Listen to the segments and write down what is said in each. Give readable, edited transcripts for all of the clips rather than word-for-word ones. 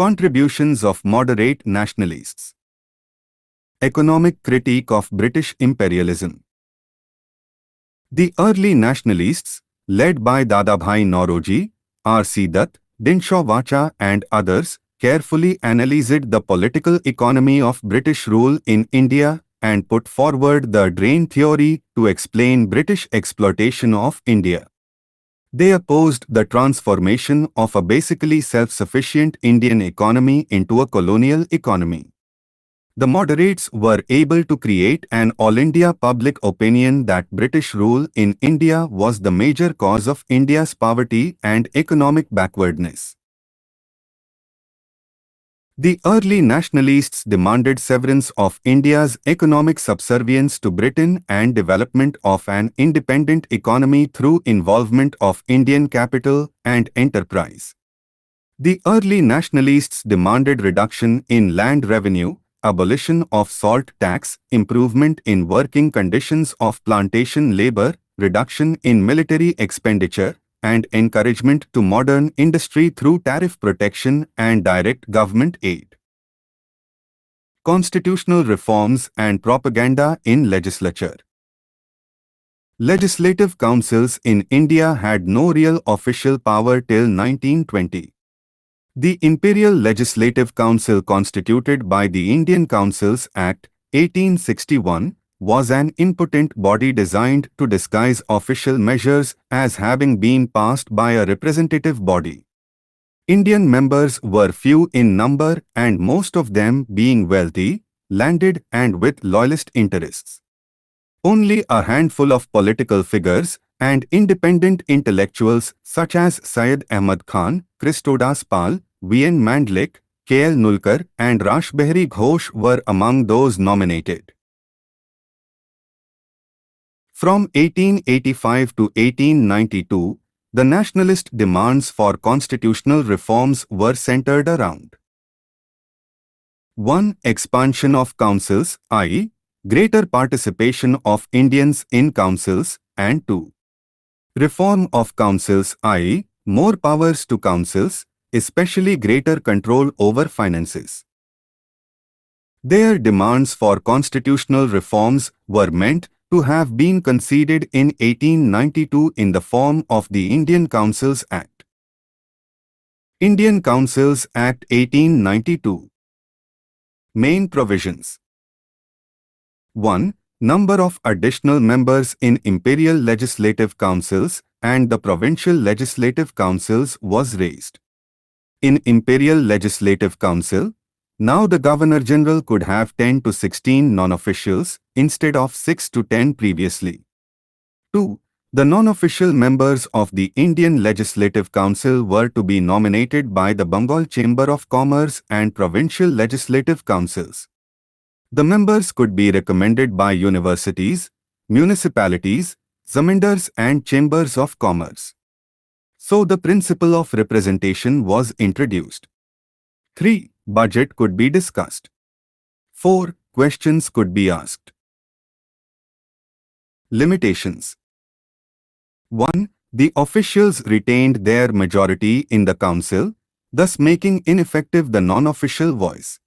Contributions of moderate nationalists. Economic critique of British imperialism. The early nationalists, led by Dadabhai Naoroji, R.C. Dutt, Dinshaw Wacha and others, carefully analyzed the political economy of British rule in India and put forward the drain theory to explain British exploitation of India. They opposed the transformation of a basically self-sufficient Indian economy into a colonial economy. The moderates were able to create an all-India public opinion that British rule in India was the major cause of India's poverty and economic backwardness. The early nationalists demanded severance of India's economic subservience to Britain and development of an independent economy through involvement of Indian capital and enterprise. The early nationalists demanded reduction in land revenue, abolition of salt tax, improvement in working conditions of plantation labor, reduction in military expenditure, and encouragement to modern industry through tariff protection and direct government aid. Constitutional reforms and propaganda in legislature. Legislative councils in India had no real official power till 1920. The Imperial Legislative Council constituted by the Indian Councils Act, 1861, was an impotent body designed to disguise official measures as having been passed by a representative body. Indian members were few in number and most of them being wealthy, landed and with loyalist interests. Only a handful of political figures and independent intellectuals such as Syed Ahmad Khan, Christodas Pal, V.N. Mandlik, K.L. Nulkar and Rashbehari Ghosh were among those nominated. From 1885 to 1892, the nationalist demands for constitutional reforms were centered around 1. Expansion of councils, i.e., greater participation of Indians in councils, and 2. Reform of councils, i.e., more powers to councils, especially greater control over finances. Their demands for constitutional reforms were meant to have been conceded in 1892 in the form of the Indian Councils Act. Indian Councils Act 1892. Main provisions. 1. Number of additional members in Imperial Legislative Councils and the Provincial Legislative Councils was raised. In Imperial Legislative Council, now the Governor-General could have 10 to 16 non-officials instead of 6 to 10 previously. 2. The non-official members of the Indian Legislative Council were to be nominated by the Bengal Chamber of Commerce and Provincial Legislative Councils. The members could be recommended by universities, municipalities, zamindars and chambers of commerce. So the principle of representation was introduced. 3. Budget could be discussed. 4. Questions could be asked. Limitations. 1. The officials retained their majority in the council, thus making ineffective the non-official voice.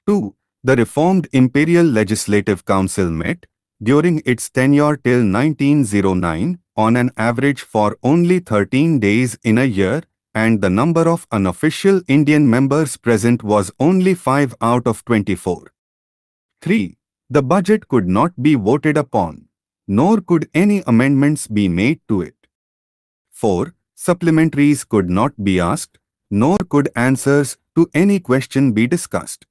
2. The reformed Imperial Legislative Council met, during its tenure till 1909, on an average for only 13 days in a year, and the number of unofficial Indian members present was only 5 out of 24. 3. The budget could not be voted upon, nor could any amendments be made to it. 4. Supplementaries could not be asked, nor could answers to any question be discussed.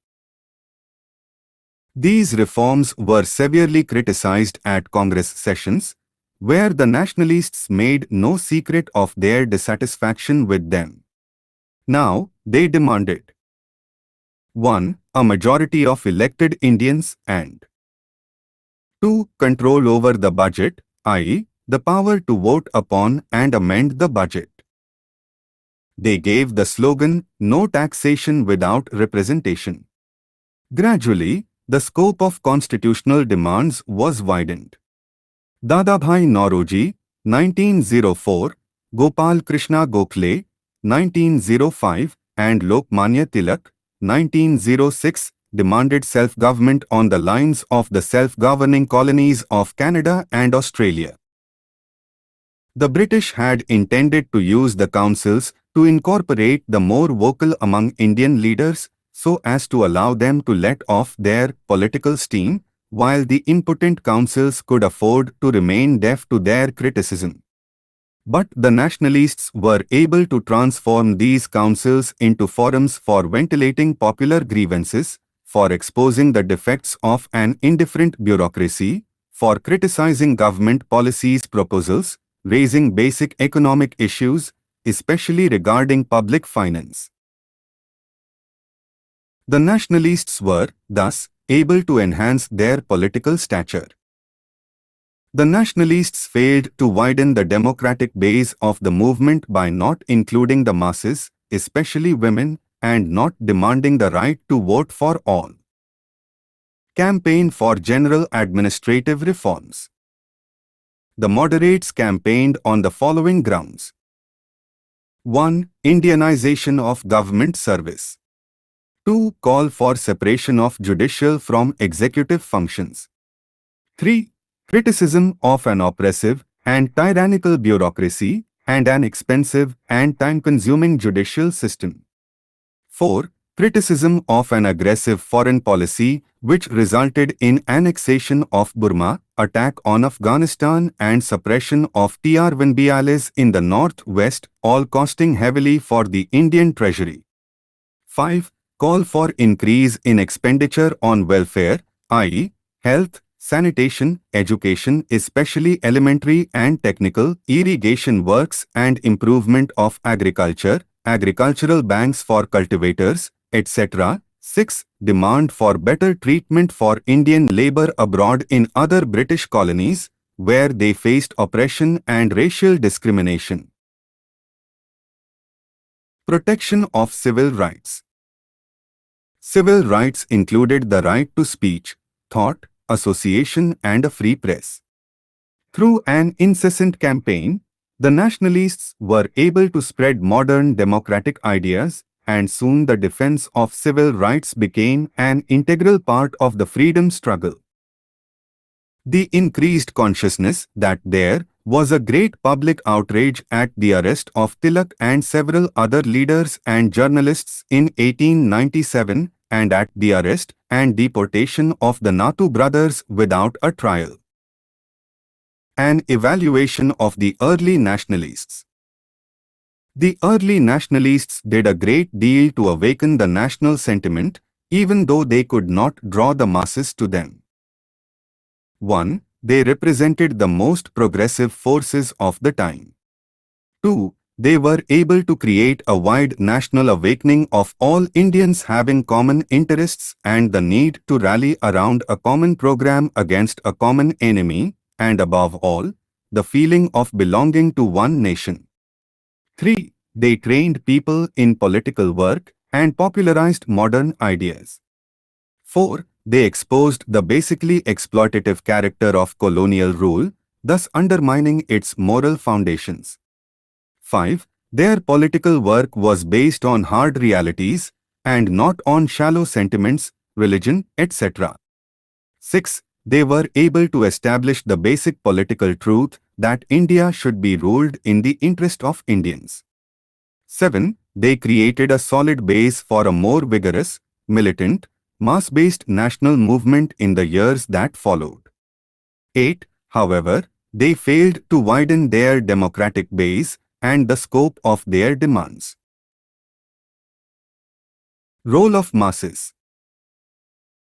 These reforms were severely criticized at Congress sessions, where the nationalists made no secret of their dissatisfaction with them. Now, they demanded 1. A majority of elected Indians and 2. Control over the budget, i.e., the power to vote upon and amend the budget. They gave the slogan, "No taxation without representation." Gradually, the scope of constitutional demands was widened. Dadabhai Naoroji, 1904, Gopal Krishna Gokhale, 1905, and Lokmanya Tilak, 1906, demanded self-government on the lines of the self-governing colonies of Canada and Australia. The British had intended to use the councils to incorporate the more vocal among Indian leaders so as to allow them to let off their political steam, while the impotent councils could afford to remain deaf to their criticism. But the nationalists were able to transform these councils into forums for ventilating popular grievances, for exposing the defects of an indifferent bureaucracy, for criticizing government policies proposals, raising basic economic issues, especially regarding public finance. The nationalists were, thus, able to enhance their political stature. The nationalists failed to widen the democratic base of the movement by not including the masses, especially women, and not demanding the right to vote for all. Campaign for general administrative reforms. The moderates campaigned on the following grounds. 1. Indianization of government service. 2. Call for separation of judicial from executive functions. 3. Criticism of an oppressive and tyrannical bureaucracy and an expensive and time-consuming judicial system. 4. Criticism of an aggressive foreign policy which resulted in annexation of Burma, attack on Afghanistan and suppression of TR-1BLs in the northwest, all costing heavily for the Indian treasury. 5. Call for increase in expenditure on welfare, i.e., health, sanitation, education, especially elementary and technical, irrigation works and improvement of agriculture, agricultural banks for cultivators, etc. 6. Demand for better treatment for Indian labor abroad in other British colonies, where they faced oppression and racial discrimination. Protection of civil rights. Civil rights included the right to speech, thought, association and a free press. Through an incessant campaign, the nationalists were able to spread modern democratic ideas, and soon the defense of civil rights became an integral part of the freedom struggle. The increased consciousness that there was a great public outrage at the arrest of Tilak and several other leaders and journalists in 1897, and at the arrest and deportation of the Nathu brothers without a trial. An evaluation of the early nationalists. The early nationalists did a great deal to awaken the national sentiment, even though they could not draw the masses to them. 1. They represented the most progressive forces of the time. 2. They were able to create a wide national awakening of all Indians having common interests and the need to rally around a common program against a common enemy, and above all, the feeling of belonging to one nation. 3. They trained people in political work and popularized modern ideas. 4. They exposed the basically exploitative character of colonial rule, thus undermining its moral foundations. 5. Their political work was based on hard realities and not on shallow sentiments, religion, etc. 6. They were able to establish the basic political truth that India should be ruled in the interest of Indians. 7. They created a solid base for a more vigorous, militant, mass-based national movement in the years that followed. 8. However, they failed to widen their democratic base and the scope of their demands. Role of masses.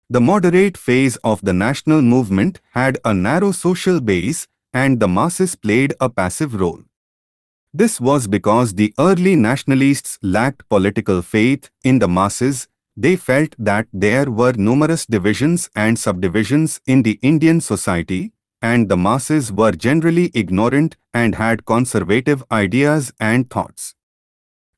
The moderate phase of the national movement had a narrow social base, and the masses played a passive role. This was because the early nationalists lacked political faith in the masses. They felt that there were numerous divisions and subdivisions in the Indian society, and the masses were generally ignorant and had conservative ideas and thoughts.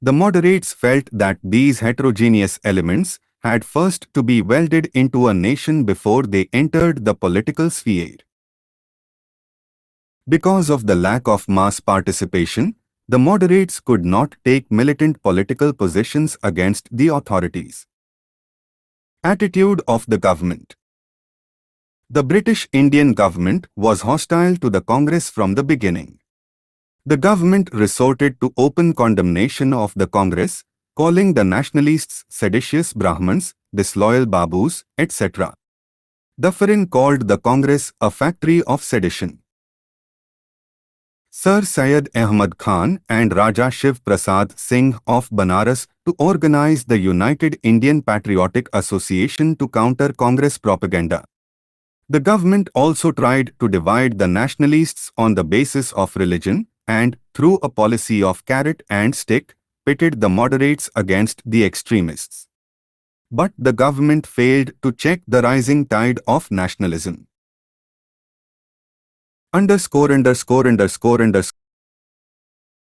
The moderates felt that these heterogeneous elements had first to be welded into a nation before they entered the political sphere. Because of the lack of mass participation, The moderates could not take militant political positions against the authorities. Attitude of the government. The British Indian government was hostile to the Congress from the beginning. The government resorted to open condemnation of the Congress, calling the nationalists seditious Brahmins, disloyal Babus, etc. Dufferin called the Congress a factory of sedition. Sir Syed Ahmad Khan and Raja Shiv Prasad Singh of Banaras to organize the United Indian Patriotic Association to counter Congress propaganda. The government also tried to divide the nationalists on the basis of religion and, through a policy of carrot and stick, pitted the moderates against the extremists. But the government failed to check the rising tide of nationalism. ______________________________________________________________________________________________________________